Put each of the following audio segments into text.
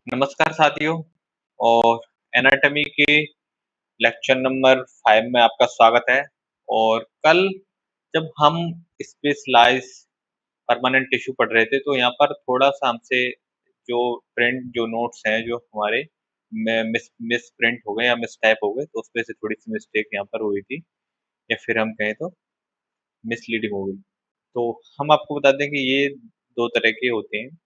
नमस्कार साथियों और एनाटॉमी के लेक्चर नंबर 5 में आपका स्वागत है। और कल जब हम स्पेशलाइज परमानेंट टिश्यू पढ़ रहे थे तो यहाँ पर थोड़ा-सा हमसे जो नोट्स हैं जो हमारे मिस प्रिंट हो गए या मिसटाइप हो गए, तो उसमें से थोड़ी-सी मिस्टेक यहाँ पर हुई थी या फिर हम कहें तो मिसलीडिंग हो गई। तो हम आपको बता दें कि ये 2 तरह के होते हैं।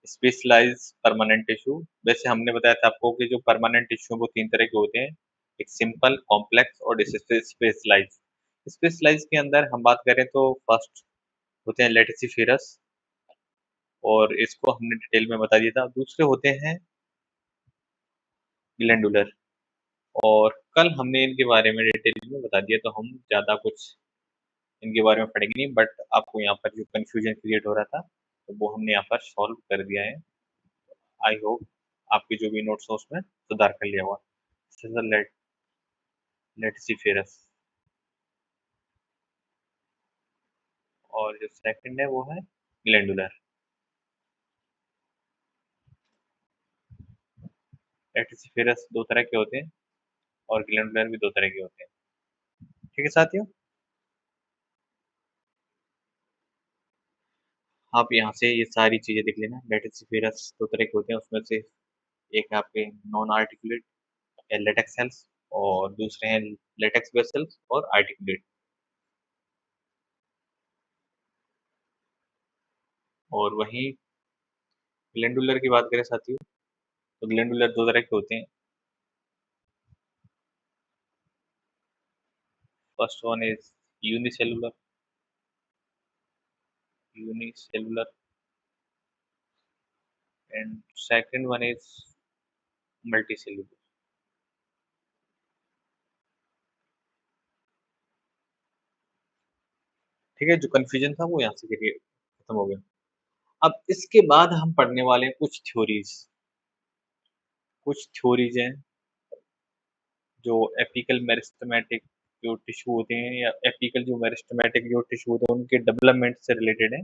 स्पेशलाइज परमानेंट टिश्यू, वैसे हमने बताया था आपको कि जो परमानेंट टिश्यू वो 3 तरह के होते हैं, एक सिंपल, कॉम्प्लेक्स और स्पेशलाइज। स्पेशलाइज के अंदर हम बात करें तो फर्स्ट होते हैं लेटिसिफेरस, और इसको हमने डिटेल में बता दिया था। दूसरे होते हैं ग्लैंडुलर, और कल हमने इनके बारे में डिटेल में बता दिया, तो हम ज़्यादा कुछ इनके बारे में पढ़ेंगे नहीं, बट आपको यहाँ पर जो कन्फ्यूजन क्रिएट हो रहा था, तो वो हमने यहाँ पर सॉल्व कर दिया है। आई होप आपके जो भी नोट्स हो उसमें सुधार कर लिया होगा। लेटिसिफेरस, और जो सेकंड है वो है ग्लैंडुलर। लेटिसिफेरस 2 तरह के होते हैं और ग्लैंडुलर भी 2 तरह के होते हैं। ठीक है साथियों? आप यहाँ से ये सारी चीज़ें देख लेना। लेटिसिफेरस 2 तरह के होते हैं, उसमें से एक है आपके नॉन आर्टिकुलेट या लेटेक्स सेल्स, और दूसरे हैं लेटेक्स वेसल्स और आर्टिकुलेट। और वहीं ग्लैंडुलर की बात करें साथियों, तो ग्लैंडुलर 2 तरह के होते हैं। First one is unicellular unicellular and second one is multicellular. ठीक है, जो कन्फ्यूजन था वो यहाँ से खत्म हो गया। अब इसके बाद हम पढ़ने वाले हैं कुछ थ्योरीज हैं जो एपिकल मेरिस्टेमेटिक जो टिश्यू होते हैं, या एपिकल जो मेरिस्टेमेटिक जो टिश्यू होते हैं उनके डेवलपमेंट से रिलेटेड है,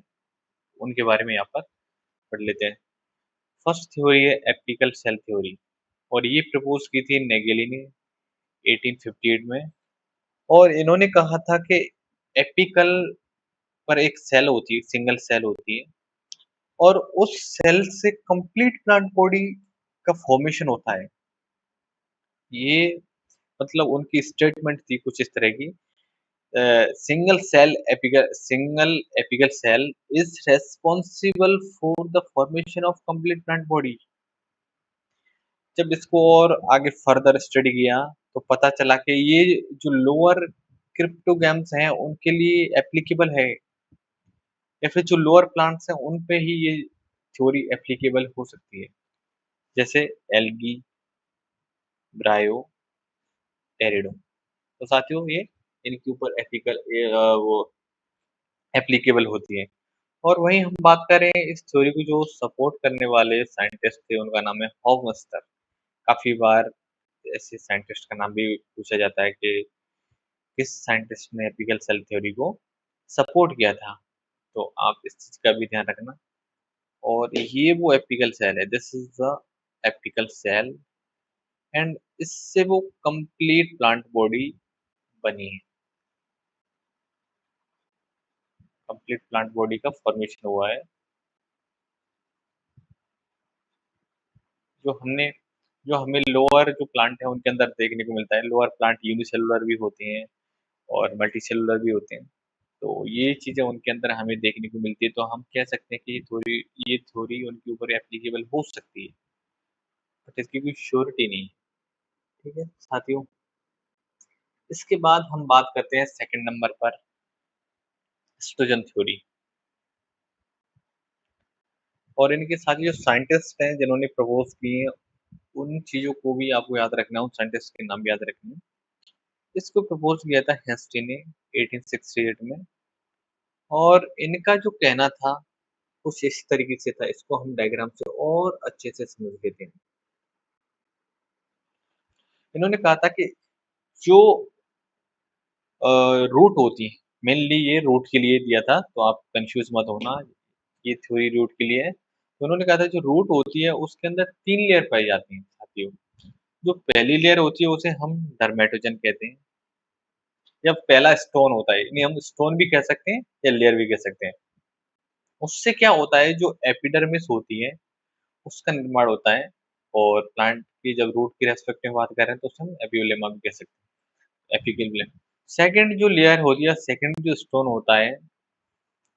उनके बारे में यहाँ पर पढ़ लेते हैं। फर्स्ट थ्योरी है एपिकल सेल थ्योरी, और ये प्रपोज की थी नेगेली ने 1858 में। और इन्होंने कहा था कि एपिकल पर एक सेल होती है, सिंगल सेल होती है, और उस सेल से कंप्लीट प्लांट बॉडी का फॉर्मेशन होता है। ये मतलब उनकी स्टेटमेंट थी कुछ इस तरह की, single apical cell is responsible for the formation of complete plant body. जब इसको और आगे फर्दर स्टडी किया तो पता चला कि ये जो लोअर क्रिप्टोगैम्स हैं उनके लिए एप्लीकेबल है, या फिर जो लोअर प्लांट्स हैं उन पे ही ये थ्योरी एप्लीकेबल हो सकती है, जैसे एल्गी, ब्रायो, टेरिडो। तो साथियों ये इनके ऊपर वो एप्लीकेबल होती है। और वहीं हम बात करें इस थ्योरी को जो सपोर्ट करने वाले साइंटिस्ट थे, उनका नाम है हॉफमस्टर। काफी बार ऐसे साइंटिस्ट का नाम भी पूछा जाता है कि किस साइंटिस्ट ने एपिकल सेल थ्योरी को सपोर्ट किया था, तो आप इस चीज का भी ध्यान रखना। और ये वो एपिकल सेल है, this is the apical cell, and इससे वो कंप्लीट प्लांट बॉडी बनी है, कंप्लीट प्लांट बॉडी का फॉर्मेशन हुआ है। जो हमने जो हमें लोअर जो प्लांट है उनके अंदर देखने को मिलता है, लोअर प्लांट यूनिसेलुलर भी होते हैं और मल्टीसेलुलर भी होते हैं, तो ये चीजें उनके अंदर हमें देखने को मिलती है। तो हम कह सकते हैं कि ये थ्योरी उनके ऊपर एप्लीकेबल हो सकती है, बट इसकी कोई श्योरिटी नहीं है। ठीक है साथियों, इसके बाद हम बात करते हैं सेकंड नंबर पर, एस्ट्रोजन थ्योरी। और इनके साथ जो साइंटिस्ट हैं जिन्होंने प्रपोज किए हैं, उन चीजों को भी आपको याद रखना है, उन साइंटिस्ट के नाम भी याद रखने हैं। इसको प्रपोज किया था हेस्टी ने 1868 में, और इनका जो कहना था कुछ इस तरीके से था, इसको हम डायग्राम से और अच्छे से समझ लेते हैं। इन्होंने कहा था कि जो रूट होती है, मेनली ये रूट के लिए दिया था, तो आप कंफ्यूज मत होना, ये थ्योरी रूट के लिए है। तो उन्होंने कहा था जो रूट होती है उसके अंदर 3 लेयर पाई जाती हैं साथियों। जो पहली लेयर होती है उसे हम डर्मेटोजन कहते हैं, या पहला स्टोन होता है, यानी हम स्टोन भी कह सकते हैं या लेयर भी कह सकते हैं। उससे क्या होता है जो एपिडर्मिस होती है उसका निर्माण होता है, और प्लांट की जब रूट की रेस्पेक्ट में बात कर रहे हैं तो उसे हम एपिओलेमा भी कह सकते हैं, एपिकल। सेकंड जो लेयर होती है, सेकंड जो स्टोन होता है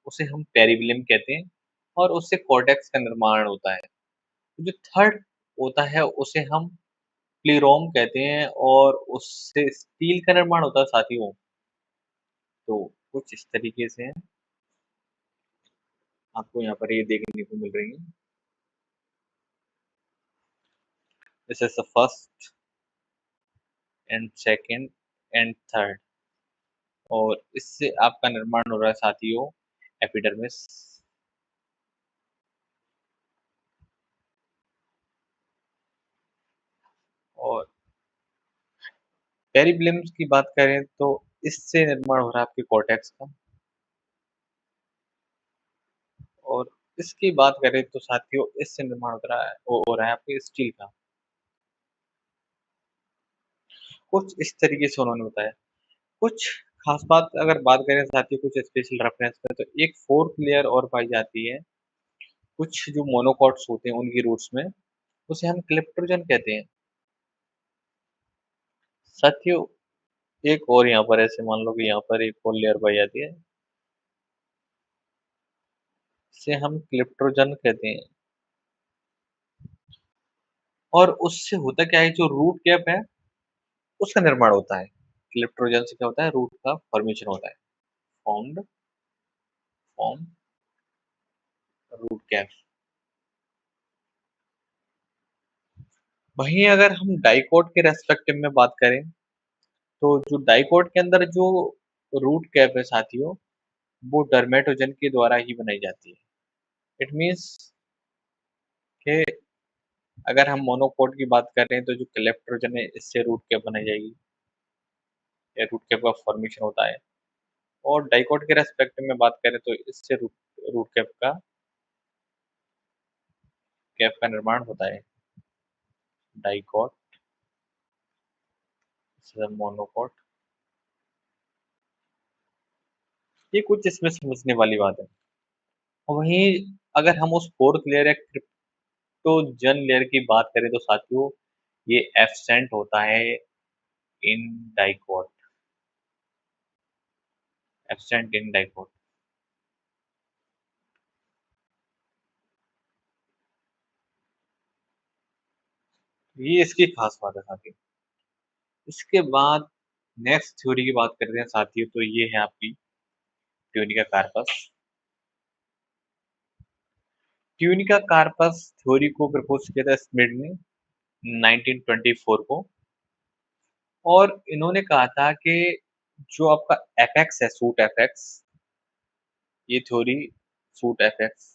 उसे हम पेरिविलियम कहते हैं, और उससे कॉर्टेक्स का निर्माण होता है। जो थर्ड होता है उसे हम प्लीरोम कहते हैं, और उससे स्टील का निर्माण होता है साथियों। तो कुछ इस तरीके से है, आपको यहाँ पर ये देखने को मिल रही है। This is the first and second and third, और इससे आपका निर्माण हो रहा है साथियों एपिडर्मिस। और पेरिब्लिम्स की बात करें तो इससे निर्माण हो रहा है आपके कॉर्टेक्स का। और इसकी बात करें तो साथियों इससे निर्माण हो रहा है आपके स्टील का। कुछ इस तरीके से उन्होंने बताया। कुछ खास बात अगर बात करें साथियों कुछ स्पेशल रेफरेंस में, तो एक फोर्थ लेयर और पाई जाती है कुछ जो मोनोकॉट्स होते हैं उनकी रूट्स में, उसे हम क्लेप्टोजन कहते हैं। साथियों एक और यहाँ पर ऐसे मान लो कि यहाँ पर एक और लेयर पाई जाती है, इसे हम क्लेप्टोजन कहते हैं। और उससे होता क्या है, जो रूट कैप है उसका निर्माण होता है। क्लेप्टोजन से क्या होता है, रूट का फॉर्मेशन होता है, फॉर्म्ड फॉर्म रूट कैप। वहीं अगर हम डाइकोट के रेस्पेक्टिव में बात करें, तो जो डाइकोट के अंदर जो रूट कैप है साथियों, वो डर्मेटोजन के द्वारा ही बनाई जाती है। इट मीन्स कि अगर हम मोनोकोट की बात कर रहे हैं तो जो क्लेप्टोजन है इससे रूट कैप बनाई जाएगी, या रूट कैप का फॉर्मेशन होता है। और डाइकोट के रेस्पेक्टिव में बात करें तो इससे रूट रूट कैप का निर्माण होता है। डाइकोट मोनोकोट, ये कुछ इसमें समझने वाली बात है। वहीं अगर हम उस फोर्थ लेयर या क्रिप्टोजन लेयर की बात करें तो साथियों ये एब्सेंट होता है इन डाइकोट, एब्सेंट इन डाइकोट। ये इसकी खास बात है साथियों। इसके बाद नेक्स्ट थ्योरी की बात करते हैं साथियों, तो ये है आपकी tunica corpus. Tunica corpus theory को प्रपोज किया था स्मिथ ने 1924 को, और इन्होंने कहा था कि जो आपका एपेक्स है, सूट एपेक्स, ये थ्योरी सूट एपेक्स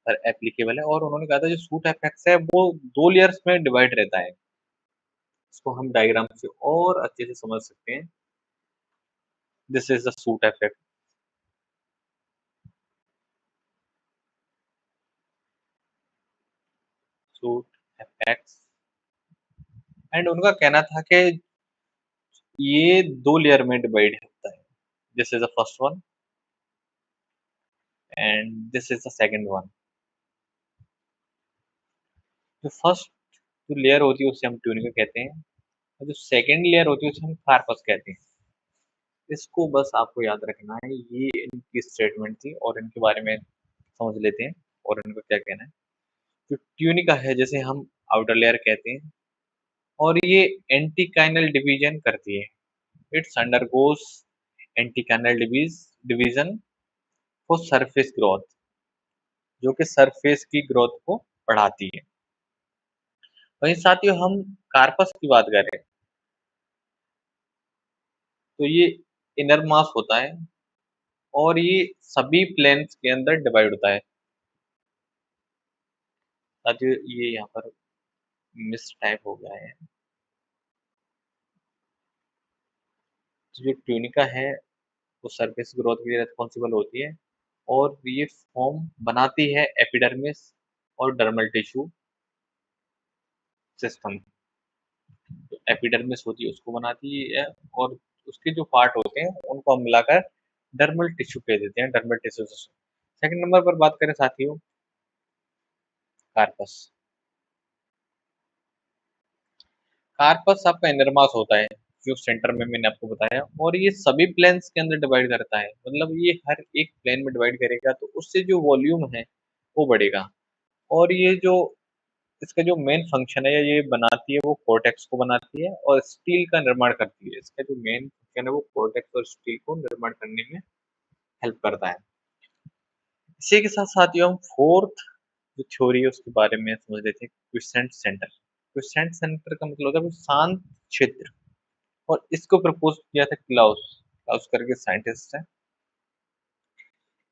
पर एप्लीकेबल है। और उन्होंने कहा था जो सूट एपेक्स है वो 2 लेयर्स में डिवाइड रहता है। इसको हम डायग्राम से और अच्छे से समझ सकते हैं। This is the suit effect. Suit effects, and उनका कहना था कि ये 2 लेयर में डिवाइड होता है। This is the first one and this is the second one. जो फर्स्ट जो लेयर होती है उसे हम ट्यूनिका कहते हैं, और जो सेकंड लेयर होती है उसे हम कार्पस कहते हैं। इसको बस आपको याद रखना है, ये इनकी स्टेटमेंट थी और इनके बारे में समझ लेते हैं और इनका क्या कहना है। जो ट्यूनिका है जैसे हम आउटर लेयर कहते हैं, और ये एंटीकाइनल डिवीजन करती है। It's undergoes anticlinal division for surface growth, जो कि सरफेस की ग्रोथ को बढ़ाती है। वहीं साथियों हम कार्पस की बात करें तो ये इनर मास होता है, और ये सभी प्लेन्स के अंदर डिवाइड होता है। साथियों ये यहाँ पर मिस टाइप हो गया है। तो जो ट्यूनिका है वो सरफेस ग्रोथ के लिए रिस्पॉन्सिबल होती है, और ये फॉर्म बनाती है एपिडर्मिस और डर्मल टिश्यू सिस्टम। एपिडर्मिस होती है उसको बनाती है, और उसके जो पार्ट होते हैं उनको हम मिलाकर डर्मल टिश्यू कह देते हैं, dermal tissue system. Second number पर बात करें साथियों, कार्पस। कार्पस आपका इनर मास होता है, जो सेंटर में मैंने आपको बताया, और ये सभी प्लेन्स के अंदर डिवाइड करता है, मतलब ये हर एक प्लेन में डिवाइड करेगा तो उससे जो वॉल्यूम है वो बढ़ेगा। और ये जो इसका जो मेन फंक्शन है, या ये बनाती है, वो कोर्टेक्स को बनाती है और स्टील का निर्माण करती है। इसका जो मेन फंक्शन है वो कोर्टेक्स और स्टील को निर्माण करने में हेल्प करता है। इसी के साथ साथियों हम फोर्थ जो थ्योरी है उसके बारे में समझ लेते हैं, क्विसेंट सेंटर। क्विसेंट सेंटर का मतलब होता है वो शांत क्षेत्र, और इसको प्रपोज किया था क्लाउस, क्लाउस करके साइंटिस्ट है,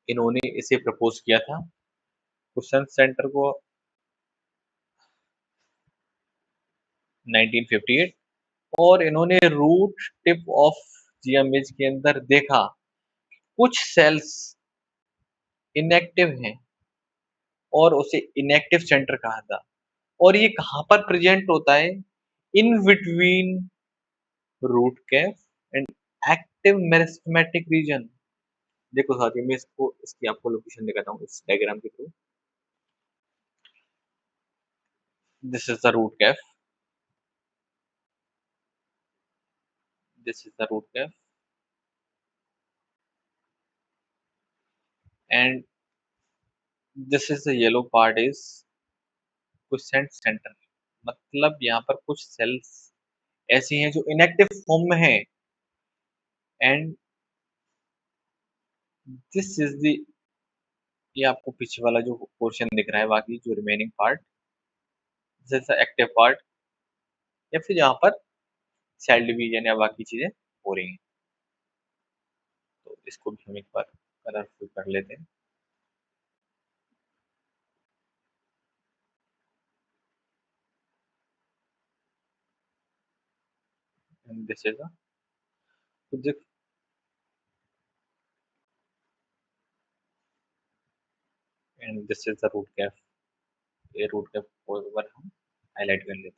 इन्होंने इसे प्रपोज किया था क्विसेंट सेंटर को 1958। और इन्होंने रूट टिप ऑफ जियामेज के अंदर देखा कुछ सेल्स इनएक्टिव हैं, और उसे इनएक्टिव सेंटर कहा था। और ये कहाँ पर प्रेजेंट होता है? In between root cap and active meristematic region. देखो साथियों, मैं इसको इसकी आपको लोकेशन दिखाता हूँ इस डायग्राम के थ्रू। This is the root cap, this is the root cap, and this is the yellow part is quiescent centre. मतलब यहाँ पर कुछ सेल्स ऐसी हैं जो इनएक्टिव फॉर्म में है, एंड दिस इज द, ये आपको पीछे वाला जो पोर्शन दिख रहा है, बाकी जो remaining part this is active part, या फिर यहाँ पर सेल डिवीजन या बाकी चीजें हो रही हैं। तो इसको भी हम एक बार कलरफुल कर लेते हैं। This is and this is the root cap. ये रूट कैप को एक बार हम हाईलाइट कर लेते हैं,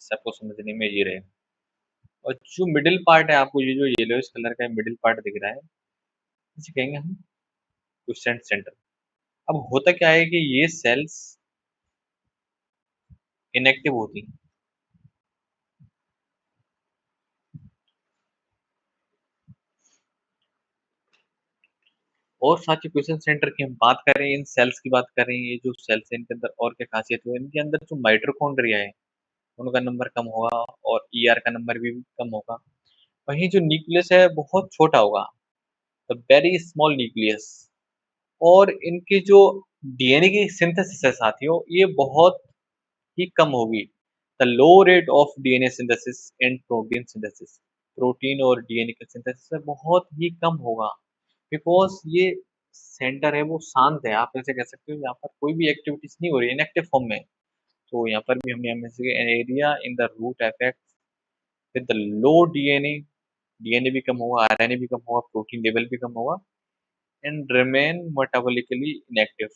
इससे आपको समझने में ये रहेगा। और जो मिडिल पार्ट है, आपको ये जो येलोइश कलर का मिडिल पार्ट दिख रहा है, इसे कहेंगे हम क्विसेंट सेंटर। अब होता क्या है कि ये सेल्स इनएक्टिव होती हैं, और साथ ही क्वेश्चन सेंटर की हम बात करें, इन सेल्स की बात करें, ये जो सेल्स है इनके अंदर और क्या खासियत है, इनके अंदर जो माइटोकॉन्ड्रिया है उनका नंबर कम होगा, और ईआर का नंबर भी कम होगा। वहीं जो न्यूक्लियस है बहुत छोटा होगा, द वेरी स्मॉल न्यूक्लियस। और इनकी जो डीएनए की सिंथेसिस है साथियों, ये बहुत ही कम होगी। The low rate of DNA synthesis and protein synthesis, protein और डीएनए का सिंथेसिस बहुत ही कम होगा, बिकॉज ये सेंटर है वो शांत है। आप ऐसे कह सकते हो यहाँ पर कोई भी एक्टिविटीज नहीं हो रही है, इनएक्टिव फॉर्म में। तो यहाँ पर भी हम area in the root affect with the low DNA, DNA भी कम होगा, आरएनए भी कम होगा, प्रोटीन लेवल भी कम होगा, एंड रिमेन मेटाबॉलिकली इनएक्टिव।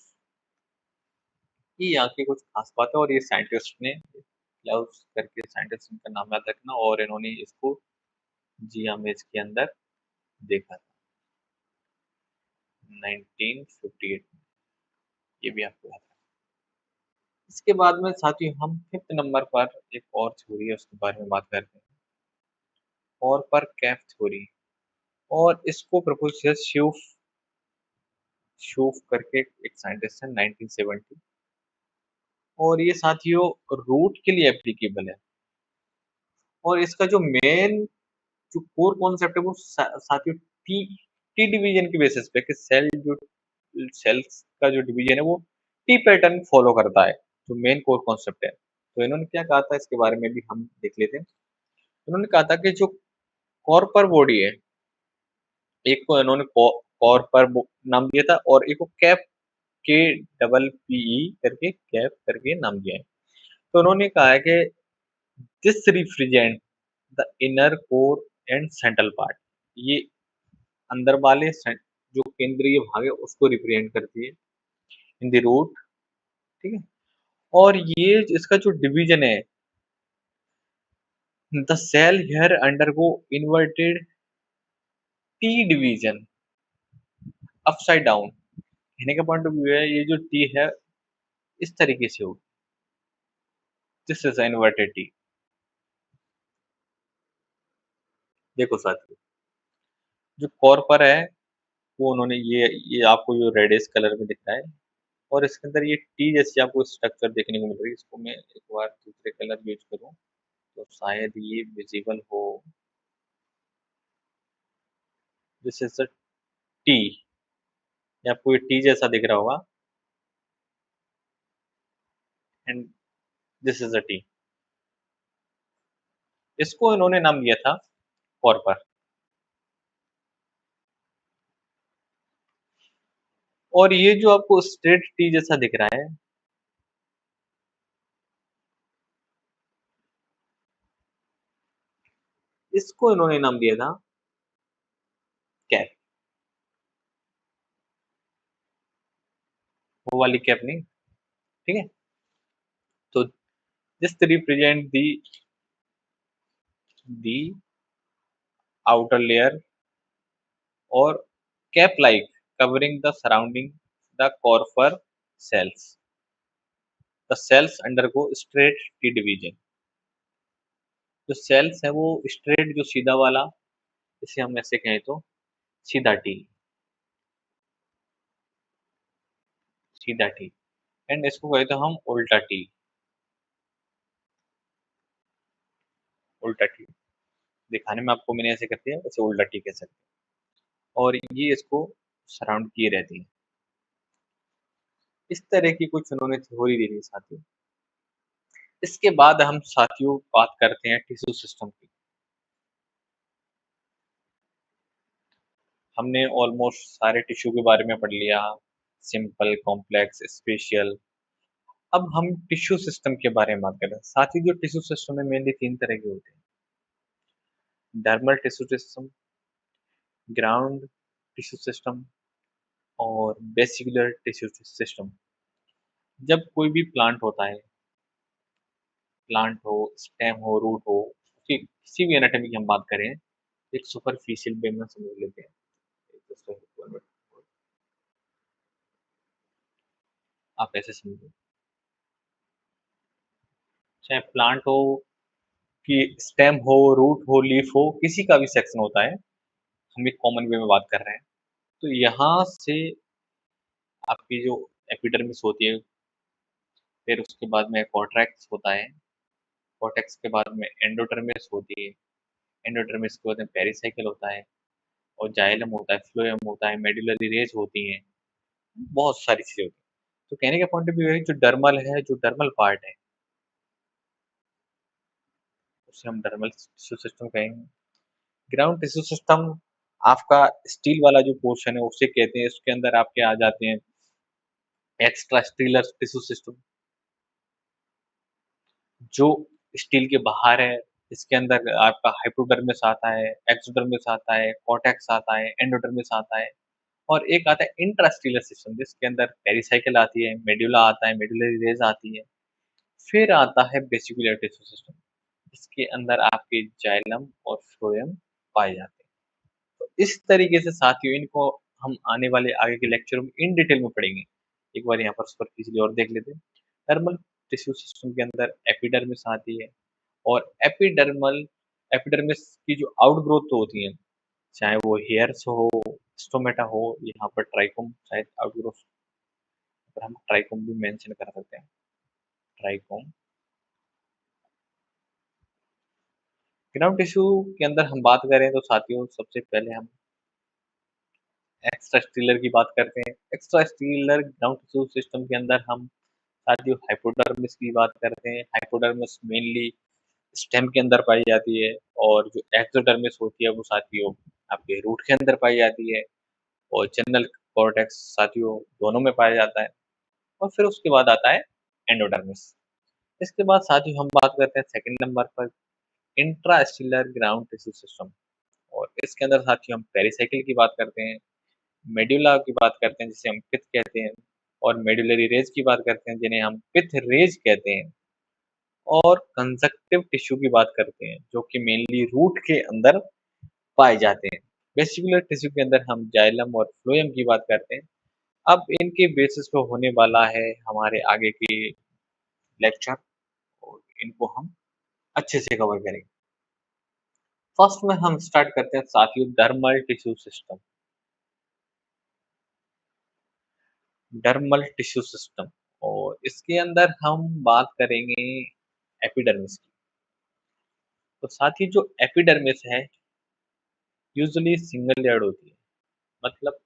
ये यहाँ की कुछ खास बात है, और ये साइंटिस्ट ने, क्लाउस करके साइंटिस्ट, इनका नाम याद रखना, और इन्होंने इसको जियामेज के अंदर देखा था 1958 में। ये भी आपको याद रखना। इसके बाद में साथियों हम फिफ्थ नंबर पर एक और थ्योरी है उसके बारे में बात करते हैं, और पर कैफ थ्योरी। और इसको प्रपोज किया श्यूफ, शूफ करके एक साइंटिस्ट है 1970। और ये साथियों रूट के लिए एप्लीकेबल है, और इसका जो मेन जो कोर कॉन्सेप्ट है वो साथियों टी टी डिवीजन के बेसिस पे, कि सेल जो सेल्स का जो डिवीजन है वो टी पैटर्न फॉलो करता है, जो मेन कोर कॉन्सेप्ट है। तो इन्होंने क्या कहा था इसके बारे में भी हम देख लेते हैं। इन्होंने कहा था कि जो कॉर्पर बॉडी है, एक को इन्होंने कॉर्पर नाम दिया था, और एक को कैप, के डबल पीई करके कैप करके नाम दिया है। तो उन्होंने कहा है कि this represent the inner core and central part. ये अंदर वाले जो केंद्रीय भाग है उसको रिप्रेजेंट करती है। इन द रूट ठीक है? और ये इसका जो डिवीज़न है, the cell here undergo inverted T division upside down. कहने का पॉइंट ऑफ व्यू है ये जो टी है इस तरीके से होगी, दिस इज़ इन्वर्टेड टी। देखो साथियों, जो कॉर्पर है वो उन्होंने ये आपको जो रेडिश कलर में दिख रहा है और इसके अंदर ये टी जैसी आपको स्ट्रक्चर देखने को मिल रही है। इसको मैं एक बार दूसरे कलर यूज़ करूँ तो शायद ये विजिबल हो। दिस इज़ अ टी, ये आपको ये टी जैसा दिख रहा होगा and this is a T. इसको इन्होंने नाम दिया था कॉर्पर। और ये जो आपको स्ट्रेट टी जैसा दिख रहा है, इसको इन्होंने नाम दिया था कैप। वो वाली कैप नहीं, ठीक है? तो this represent the outer layer or cap-like covering the surrounding the corpor cells. The cells undergo straight T division. जो सेल्स है वो स्ट्रेट जो सीधा वाला, इसे हम ऐसे कहें तो सीधा टी, सीधा टी एंड इसको कहें तो हम उल्टा टी, उल्टा टी। दिखाने में आपको मैंने ऐसे कर दिया, इसे उल्टा टी कह सकते हैं। और ये इसको सराउंड किए रहती है। इस तरह की कुछ उन्होंने थ्योरी दी थी साथियों। इसके बाद हम साथियों बात करते हैं टिश्यू सिस्टम की। हमने ऑलमोस्ट सारे टिश्यू के बारे में पढ़ लिया, सिंपल, कॉम्प्लेक्स, स्पेशियल। अब हम टिश्यू सिस्टम के बारे में बात कर रहे हैं। साथ ही जो टिश्यू सिस्टम है मेनली 3 तरह के होते हैं। Dermal tissue system, ground tissue system और वेसिकुलर टिश्यू सिस्टम। जब कोई भी प्लांट होता है, प्लांट हो, स्टेम हो, रूट हो, उसकी किसी भी एनाटॉमी की हम बात करें, एक सुपरफिशियल वे में समझ लेते हैं। आप ऐसे समझिए, चाहे प्लांट हो कि स्टेम हो, रूट हो, लीफ हो, किसी का भी सेक्शन होता है, हम एक कॉमन वे में बात कर रहे हैं। तो यहाँ से आपकी जो एपिडर्मिस होती है, फिर उसके बाद में कॉर्टेक्स होता है, कॉर्टेक्स के बाद में एंडोडर्मिस होती है, एंडोडर्मिस के बाद में पेरिसाइकिल होता है और जाइलम होता है, फ्लोएम होता है, मेडुलरी रेज होती हैं, बहुत सारी चीज़ें होती हैं। तो कहने का पॉइंट ऑफ व्यू है जो डर्मल है, जो डर्मल पार्ट है, उसे हम डर्मल टिश्यू सिस्टम कहेंगे। ग्राउंड टिश्यू सिस्टम आपका स्टील वाला जो पोर्शन है उसे कहते हैं। इसके अंदर आपके आ जाते हैं एक्स्ट्रा स्टीलर टिश्यू सिस्टम, जो स्टील के बाहर है। इसके अंदर आपका हाइपोडर्मिस आता है, एक्सोडर्मिस आता है, कॉर्टेक्स आता है, एंडोडर्मिस आता है और एक आता है इंट्रास्टीलर सिस्टम जिसके अंदर पेरिसाइकिल आती है, मेडुला आता है, मेडुलरी रेज आती है। फिर आता है वेसिकुलर टिश्यू सिस्टम, इसके अंदर आपके जाइलम और फ्लोएम पाए जाते हैं। तो इस तरीके से साथियों इनको हम आने वाले आगे के लेक्चर में इन डिटेल में पढ़ेंगे। एक बार यहाँ पर सुपरफिशियली और देख लेते हैं। थर्मल टिश्यू सिस्टम के अंदर एपिडर्मिस आती है और एपिडर्मिस की जो आउटग्रोथ होती है, चाहे वो हेयर्स हो, स्टोमेटा हो, यहाँ पर ट्राइकोम शायद आउटग्रोथ पर हम ट्राइकोम भी मेंशन कर सकते हैं। ट्राइकोम ग्राउंड टिश्यू के अंदर हम बात करें तो साथियों सबसे पहले हम एक्स्ट्रा स्टीलर की बात करते हैं। Extra stealer ground tissue system के अंदर हम साथियों हाइपोडर्मिस की बात करते हैं। हाइपोडर्मिस मेनली स्टेम के अंदर पाई जाती है और जो एक्सोडर्मिस होती है वो साथियों आपके रूट के अंदर पाई जाती है और जनरल कॉर्टेक्स साथियों दोनों में पाया जाता है और फिर उसके बाद आता है एंडोडर्मिस। इसके बाद साथियों हम बात करते हैं सेकंड नंबर पर इंट्रास्टीलर ग्राउंड टिश्यू सिस्टम और इसके अंदर साथियों हम पेरिसाइकिल की बात करते हैं, मेडुला की बात करते हैं जिसे हम पिथ कहते हैं और मेडुलरी रेज की बात करते हैं जिन्हें हम पिथ रेज कहते हैं, और कंजक्टिव टिश्यू की बात करते हैं जो कि मेनली रूट के अंदर पाए जाते हैं। वेस्टिबुलर टिश्यू के अंदर हम जाइलम और फ्लोएम की बात करते हैं। अब इनके बेसिस पे होने वाला है हमारे आगे की लेक्चर, और इनको हम अच्छे से कवर करेंगे। फर्स्ट में हम स्टार्ट करते हैं साथियों dermal tissue system. Dermal tissue system, और इसके अंदर हम बात करेंगे एपिडर्मिस की। तो साथ ही जो एपिडर्मिस है यूजुअली सिंगल लेयर्ड होती है, मतलब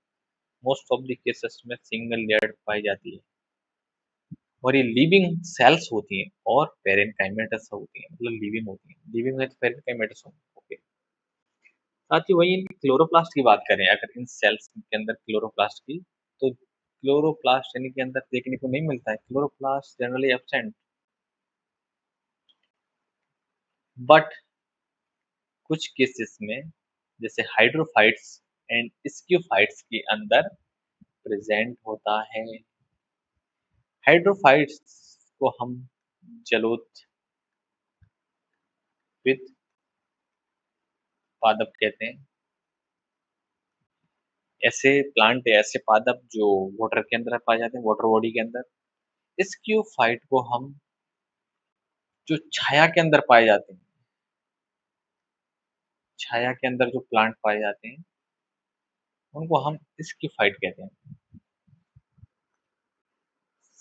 मोस्ट ऑफ द केसेस में सिंगल लेयर्ड पाई जाती है, और ये लिविंग सेल्स होती हैं और पेरेनकाइमेटस होती हैं, मतलब लिविंग होती हैं। लिविंग है तो पेरेनकाइमेटस होंगे। ओके। साथ ही वही इनकी क्लोरोप्लास्ट की बात करें, अगर इन सेल्स के अंदर क्लोरोप्लास्ट की, तो क्लोरोप्लास्ट यानी के अंदर देखने को नहीं मिलता है, क्लोरोप्लास्ट जनरली एब्सेंट। बट कुछ केसेस में जैसे हाइड्रोफाइट्स एंड स्क्यूफाइट्स के अंदर प्रेजेंट होता है। हाइड्रोफाइट्स को हम जलोद विद पादप कहते हैं। ऐसे प्लांट है, ऐसे पादप जो वाटर के अंदर पाए जाते हैं, वाटर बॉडी के अंदर। स्क्यूफाइट को हम जो छाया के अंदर पाए जाते हैं, छाया के अंदर जो प्लांट पाए जाते हैं, उनको हम स्क्यूफाइट कहते हैं।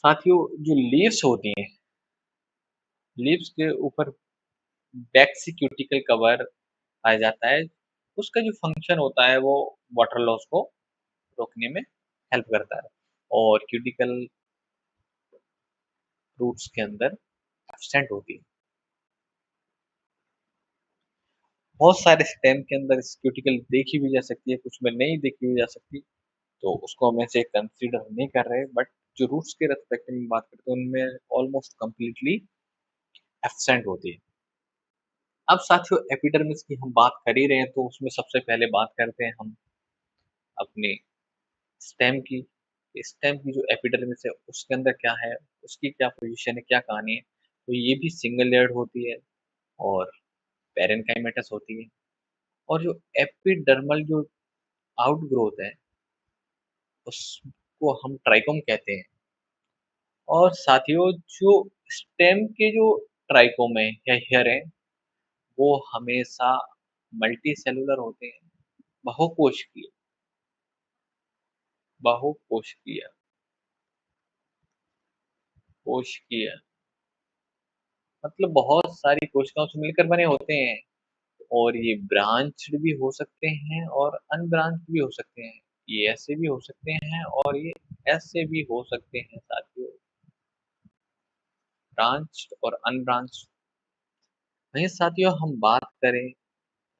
साथियों जो लीव्स होती हैं, लीव्स के ऊपर बैक्सी कवर पाया जाता है। उसका जो फंक्शन होता है वो वाटर लॉस को रोकने में हेल्प करता है, और क्यूटिकल रूट्स के अंदर एब्सेंट होती है। बहुत सारे स्टेम के अंदर क्यूटिकल देखी भी जा सकती है, कुछ में नहीं देखी भी जा सकती, तो उसको हम ऐसे कंसीडर नहीं कर रहे। बट जो रूट्स के रेस्पेक्ट में बात करते हैं उनमें ऑलमोस्ट कंप्लीटली एब्सेंट होती है। अब साथियों एपिडर्मिस की हम बात कर ही रहे हैं, तो उसमें सबसे पहले बात करते हैं हम अपने स्टेम की। स्टेम की जो एपिडर्मिस है उसके अंदर क्या है, उसकी क्या पोजीशन है, क्या कहानी है। तो ये भी सिंगल लेयर्ड होती है और पेरेनकाइमेटस होती है। और जो एपिडर्मल जो आउटग्रोथ है उसको हम ट्राइकोम कहते हैं। और साथियों जो स्टेम के जो ट्राइकोम है या हेयर है वो हमेशा मल्टी सेलुलर होते हैं, बहुकोशिकीय। बहुकोशिकीय कोशिकीय मतलब बहुत सारी कोशिकाओं से मिलकर बने होते हैं, और ये ब्रांच्ड भी हो सकते हैं और अनब्रांच्ड भी हो सकते हैं। ये ऐसे भी हो सकते हैं और ये ऐसे भी हो सकते हैं साथियों, ब्रांच्ड और अनब्रांच्ड। वहीं साथियों हम बात करें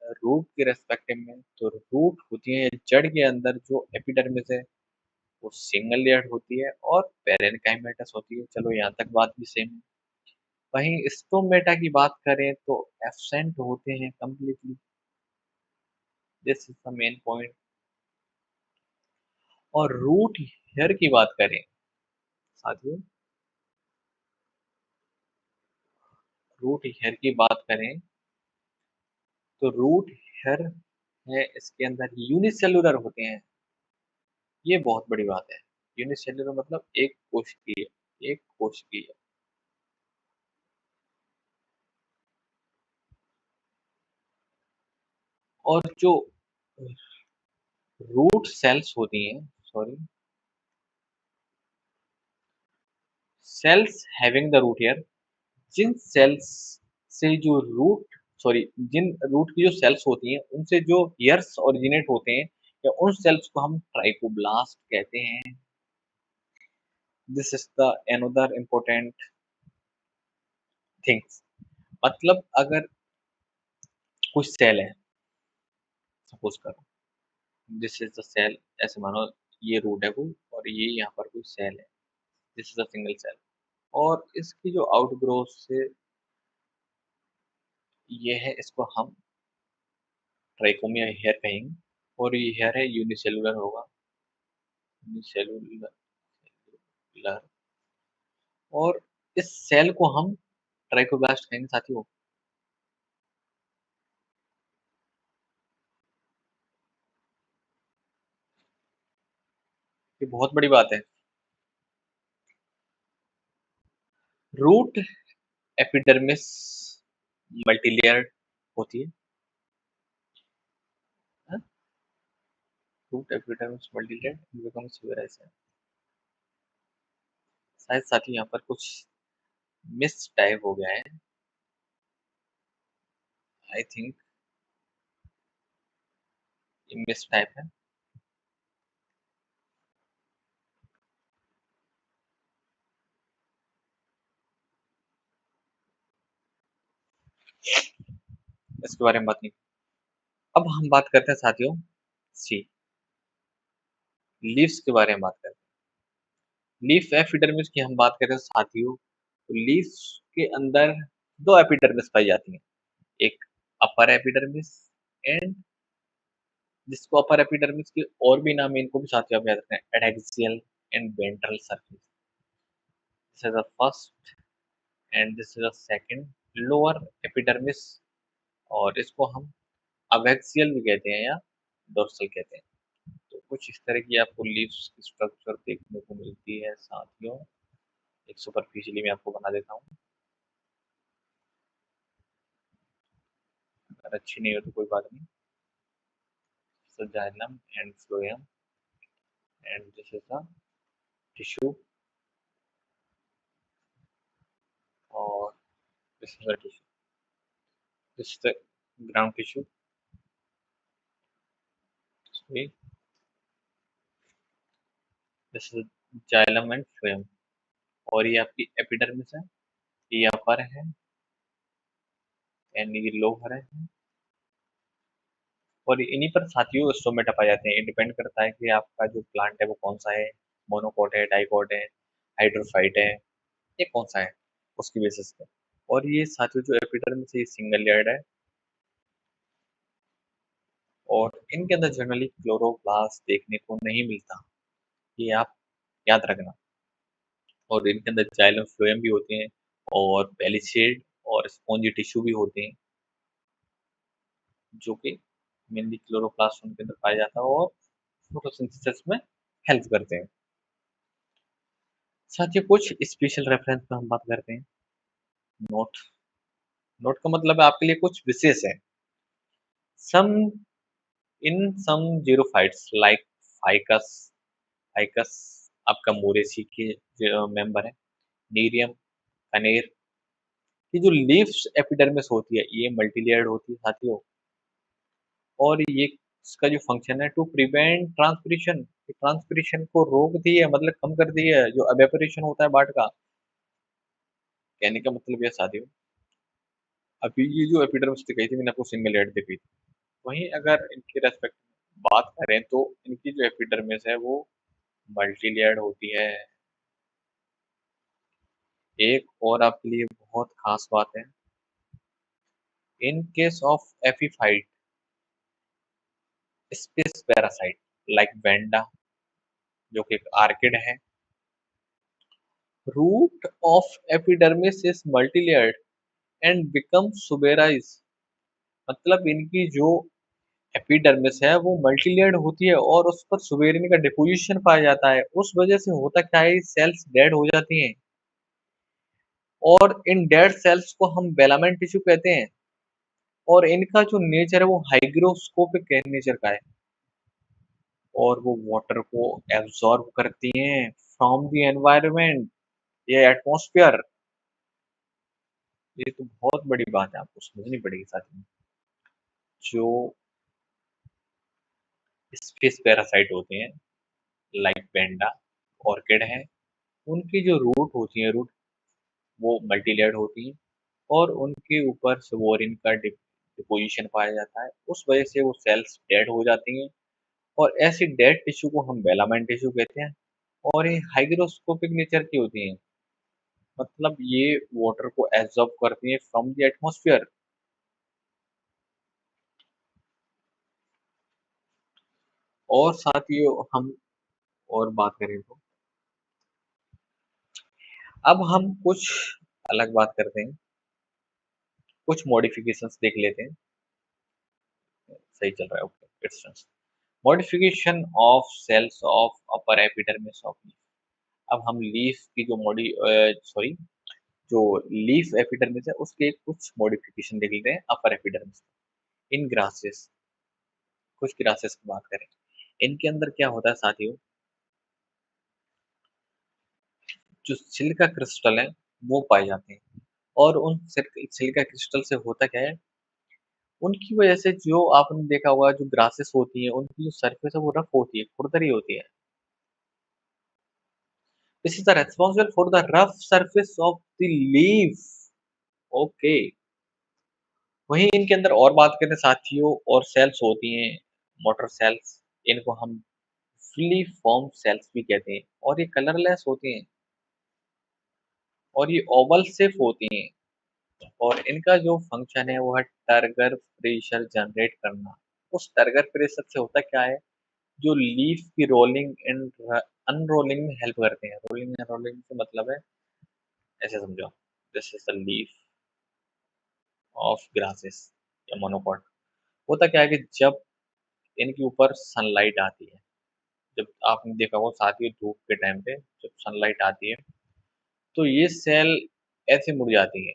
रूट के रेस्पेक्टिव में, तो रूट होती है जड़ के अंदर जो एपिडर्मिस है वो सिंगल लेयर्ड होती है और पेरेनकाइमेटस होती है। चलो यहाँ तक बात भी सेम है। वहीं स्टोमेटा की बात करें तो एब्सेंट होते हैं completely. This is the main point. और रूट हेयर की बात करें साथियों, रूट हेयर की बात करें तो रूट हेयर है इसके अंदर यूनिसेलुलर होते हैं। ये बहुत बड़ी बात है। यूनिसेलुलर मतलब एक कोशिकीय, एक कोशिकीय। और जो रूट सेल्स होती हैं, sorry, cells having the root hair, जिन सेल्स से जो रूट, सॉरी, जिन रूट की जो सेल्स होती हैं उनसे जो हेयर्स ओरिजिनेट होते हैं, या उन सेल्स को हम ट्राइकोब्लास्ट कहते हैं। This is the another important things. मतलब अगर कुछ सेल है, सपोज करो दिस इज द सेल, ऐसे मानो ये रूट है वो, और ये यहाँ पर कोई सेल है, this is a single cell. और इसकी जो आउटग्रोथ से ये है, इसको हम ट्राइकोमिया हेयर कहेंगे, और ये हेयर है यूनिसेलुलर होगा, यूनिसेलुलर, कैटरपिलर। और इस सेल को हम ट्राइकोब्लास्ट कहेंगे साथियों। ये बहुत बड़ी बात है। रूट एपिडर्मिस मल्टीलेयर्ड होती है। Root epidermis multilayered becomes varies. शायद साथी यहाँ पर कुछ मिस टाइप हो गया है। आई थिंक ये मिस टाइप है। इसके बारे में बात नहीं। अब हम बात करते हैं साथियों सी लीव्स के बारे में बात करते हैं। लीफ एपिडर्मिस की हम बात करें तो साथियों, तो लीव्स के अंदर दो एपिडर्मिस पाई जाती हैं। एक अपर एपिडर्मिस एंड जिसको अपर एपिडर्मिस के और भी नाम है, इनको भी साथियों आप याद रखना है, adaxial and ventral surface. This is the first and this is the second lower epidermis. और इसको हम अवेक्सियल भी कहते हैं या डोर्सल कहते हैं। तो कुछ इस तरह की आपको लीव्स की स्ट्रक्चर देखने को मिलती है साथियों। एक सुपरफिशियली मैं आपको बना देता हूँ, अगर अच्छी नहीं हो तो कोई बात नहीं। So xylem and phloem, and this is the tissue, or this is the tissue. This is the ground tissue. Sorry, this is xylem and phloem. और ये आपकी एपिडर्मिस है, ये अपर है एंड ये लोअर है। और इन्हीं पर साथियों स्टोमेटा पाए जाते हैं। ये डिपेंड करता है कि आपका जो प्लांट है वो कौन सा है, मोनोकोट है, डाइकोट है, हाइड्रोफाइट है, ये कौन सा है, उसकी बेसिस पे। और ये साथियों जो एपिडर्मिस है ये सिंगल लेयर्ड है और इनके अंदर जनरली क्लोरोप्लास्ट देखने को नहीं मिलता, ये आप याद रखना। और इनके अंदर जाइलम फ्लोएम भी होते हैं और पेलिसेड और स्पॉन्जी टिश्यू भी होते हैं, जो कि मेनली क्लोरोप्लास्ट उनके अंदर पाया जाता है और फोटोसिंथेसिस में हेल्प करते हैं। साथ ही कुछ स्पेशल रेफरेंस पे हम बात करते हैं। नोट। नोट का मतलब है आपके लिए कुछ विशेष है। सम इन सम जीरोफाइट्स लाइक फाइकस, फाइकस आपका मोरेसी के मेंबर है, नीरियम, कनेर की जो लीव्स एपिडर्मिस होती है ये मल्टीलेयर्ड होती है साथियों। और ये इसका जो फंक्शन है टू प्रिवेंट ट्रांसपिरेशन, ट्रांसपिरेशन को रोकती है, मतलब कम करती है जो एवेपोरेशन होता है वाटर का। कहने का मतलब ये साथियों, अभी ये जो एपिडर्मिस दिखाई थी मैंने आपको सिंगल लेयर्ड दिखाई थी, वहीं अगर इनके रेस्पेक्ट में बात करें तो इनकी जो एपिडर्मिस है वो मल्टी लेयर्ड होती है। एक और आपके लिए बहुत खास बात है, in case of epiphyte space parasite like Vanda जो कि एक आर्किड है, root of epidermis is multilayered and become suberise. मतलब इनकी जो एपिडर्मिस है वो मल्टीलेयर्ड होती है और उस पर सुबेरिन का डिपोजिशन पाया जाता है। उस वजह से होता क्या है, सेल्स डेड हो जाती हैं और इन डेड सेल्स को हम वेलामेंट टिश्यू कहते हैं। और इनका जो नेचर है वो हाइग्रोस्कोपिक नेचर का है और वो वाटर को एब्जॉर्ब करती हैं फ्रॉम द एनवायरनमेंट, ये एटमॉस्फेयर। ये तो बहुत बड़ी बात है, आपको समझनी पड़ेगी साथ में। जो स्पेस पैरासाइट होते हैं लाइक पेंडा, ऑर्किड है, उनकी जो रूट होती है, रूट वो मल्टीलेयर्ड होती है और उनके ऊपर सुबोरिन का डिपोजिशन पाया जाता है। उस वजह से वो सेल्स डेड हो जाती हैं और ऐसी डेड टिश्यू को हम वेलामेंट टिश्यू कहते हैं। और ये हाइग्रोस्कोपिक नेचर की होती हैं, मतलब ये वाटर को एब्जॉर्ब करती है फ्रॉम द एटमॉस्फेयर। और साथ ही हम और बात करें तो अब हम कुछ अलग बात करते हैं, कुछ मॉडिफिकेशंस देख लेते हैं। सही चल रहा है, okay, it's done. Modification of cells of upper epidermis of leaf. अब हम लीफ की जो सॉरी, जो लीफ एपिडर्मिस है उसके कुछ मॉडिफिकेशन देख लेते हैं अपर एपिडर्मिस इन ग्रासेस। कुछ ग्रासेस की बात करें, इनके अंदर क्या होता है साथियों, जो सिलिका क्रिस्टल है वो पाए जाते हैं। और उन सिलिका क्रिस्टल से होता क्या है, उनकी वजह से जो आपने देखा होगा जो ग्रासेस होती हैं उनकी जो सरफेस है वो रफ होती है, खुरदरी होती है। This is the responsible for the rough surface of the leaf. Okay. वहीं इनके अंदर और बात करें साथियों, और सेल्स होती हैं, मोटर सेल्स। इनको हम फुल्ली फॉर्म सेल्स भी कहते हैं, और ये कलरलेस होती हैं, और ये ओवल शेप होती हैं। और इनका जो फंक्शन है वो है टर्गर प्रेशर जनरेट करना। उस टर्गर प्रेशर से होता क्या है, जो लीफ की रोलिंग एंड अनरोलिंग में हेल्प करते हैं। रोलिंग एंड रोलिंग से मतलब है, ऐसे समझो, this is the leaf of grasses या मोनोकॉट। होता क्या है कि जब इनके ऊपर सनलाइट आती है, जब आपने देखा होगा साथ ही धूप के टाइम पे जब सनलाइट आती है, तो ये सेल ऐसे मुड़ जाती है।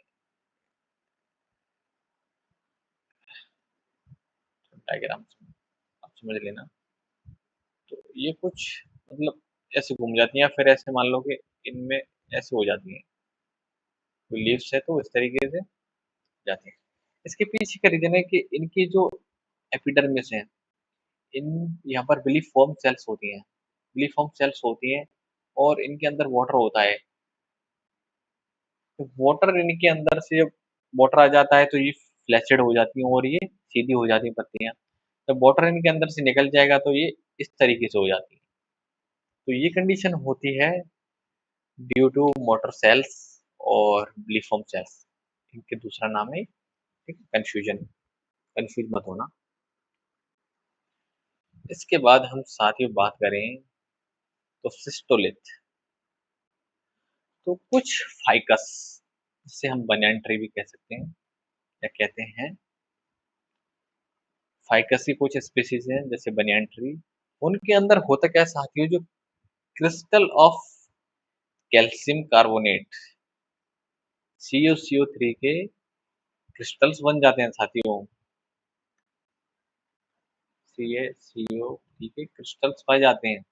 डायग्राम आप समझ लेना। तो ये कुछ मतलब ऐसे घूम जाती हैं, या फिर ऐसे मान लो कि इनमें ऐसे हो जाती हैं, कोई लीव्स है तो इस तरीके से जाती हैं। इसके पीछे का रीजन है कि इनकी जो एपिडर्मिस है, इन यहाँ पर विलिफॉर्म सेल्स होती हैं। विलिफॉर्म सेल्स होती हैं और इनके अंदर वाटर होता है। तो वाटर इनके अंदर से जब वाटर आ जाता है तो ये फ्लैशेड हो जाती हैं और ये सीधी हो जाती हैं पत्तियां। जब वाटर इनके अंदर से निकल जाएगा तो ये इस तरीके से हो जाती है। तो ये कंडीशन होती है ड्यू टू मोटर सेल्स और विलिफॉर्म सेल्स। इनके दूसरा नाम है, ठीक है, कंफ्यूजन, कंफ्यूज मत होना। इसके बाद हम साथ ही बात करें तो सिस्टोलिथ। तो कुछ फाइकस, जिसे हम बनियान ट्री भी कह सकते हैं या कहते हैं, फाइकस की कुछ स्पीसीज हैं जैसे बनियान ट्री। उनके अंदर होता क्या है साथियों, जो crystal of calcium carbonate CuCO3 के क्रिस्टल्स बन जाते हैं साथियों। CaCO3 के क्रिस्टल्स पाए जाते हैं,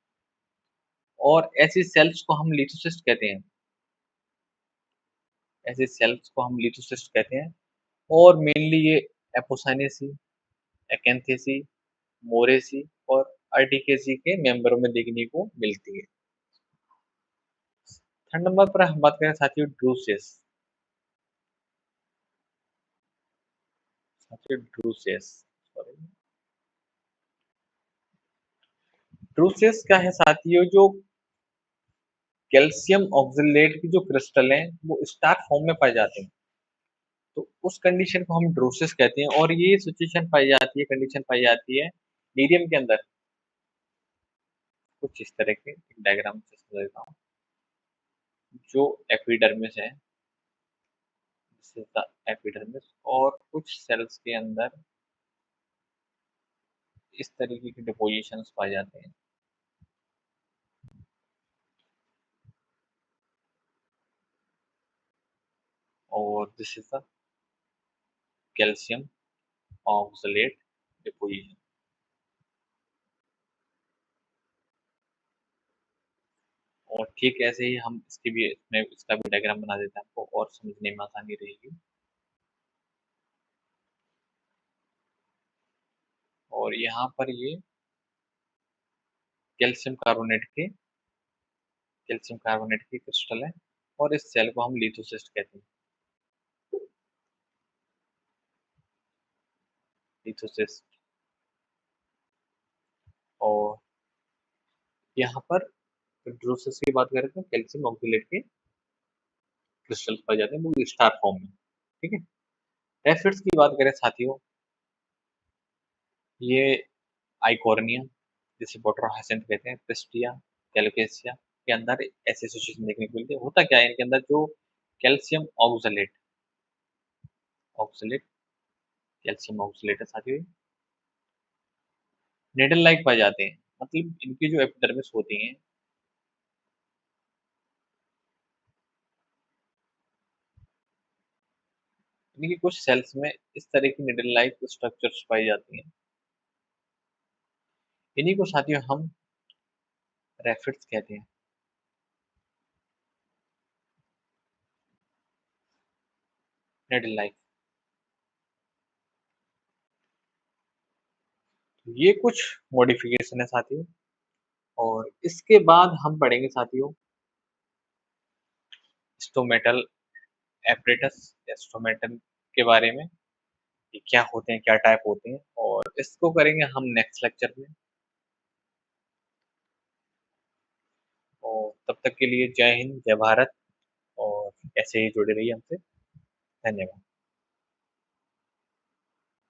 और ऐसी सेल्स को हम लिथोसिस्ट कहते हैं। ऐसे सेल्स को हम लिथोसिस्ट कहते हैं। और मेनली ये एपोसाइनेसी, एक्यांथेसी, मोरेसी और अर्टिकेसी के मेंबरों में देखने को मिलती है। थर्ड नंबर पर हम बात करें साथियों ड्रूसेस। साथियों ड्रूसेस, सॉरी, ड्रूसेस क्या है साथियों, जो कैल्शियम ऑक्सलेट की जो क्रिस्टल है वो स्टार फॉर्म में पाए जाते हैं। तो उस कंडीशन को हम ड्रोसिस कहते हैं, और ये सिचुएशन पाई जाती है, कंडीशन पाई जाती है मीडियम के अंदर। कुछ इस तरह के डायग्राम से समझ देता हूँ। जो एपिडर्मिस है, दिस इज द एपिडर्मिस, और कुछ सेल्स के अंदर इस तरीके के डिपोजिशंस पाए जाते हैं। और this is the calcium oxalate deposition. और ठीक ऐसे ही हम इसकी भी, मैं इसका भी डायग्राम बना देते हैं आपको, और समझने में आसानी रहेगी। और यहाँ पर ये कैल्शियम कार्बोनेट के कैल्शियम कार्बोनेट की क्रिस्टल है, और इस सेल को हम लिथोसिस्ट कहते हैं। लिथोसिस्ट। और यहाँ पर ड्रोसिस की बात करें तो कैल्शियम ऑक्सलेट के क्रिस्टल पाए जाते हैं, वो स्टार फॉर्म में, ठीक है। एफिड्स की बात करें साथियों, ये आइकोर्निया, जिसे बोट्रोहाइसिंथ कहते हैं, पिस्टिया, कैलोकेसिया, के अंदर ऐसी सिचुएशन देखने को मिलती है। होता क्या है इनके अंदर जो calcium oxalate oxalate calcium oxalate है साथियों, निडल लाइक पाए जाते हैं। मतलब इनकी जो एपिडर्मिस होती है, इनकी कुछ सेल्स में इस तरह की निडल लाइक स्ट्रक्चर्स पाई जाती हैं। इन्हीं को साथियों हम रैफिड्स कहते हैं। Needle like. ये कुछ मॉडिफिकेशन है साथियों, और इसके बाद हम पढ़ेंगे साथियों स्टोमेटल एपरेटस या स्टोमेटल के बारे में, ये क्या होते हैं, क्या टाइप होते हैं, और इसको करेंगे हम नेक्स्ट लेक्चर में। और तब तक के लिए जय हिंद, जय भारत, और ऐसे ही जुड़े रहिए हमसे। धन्यवाद।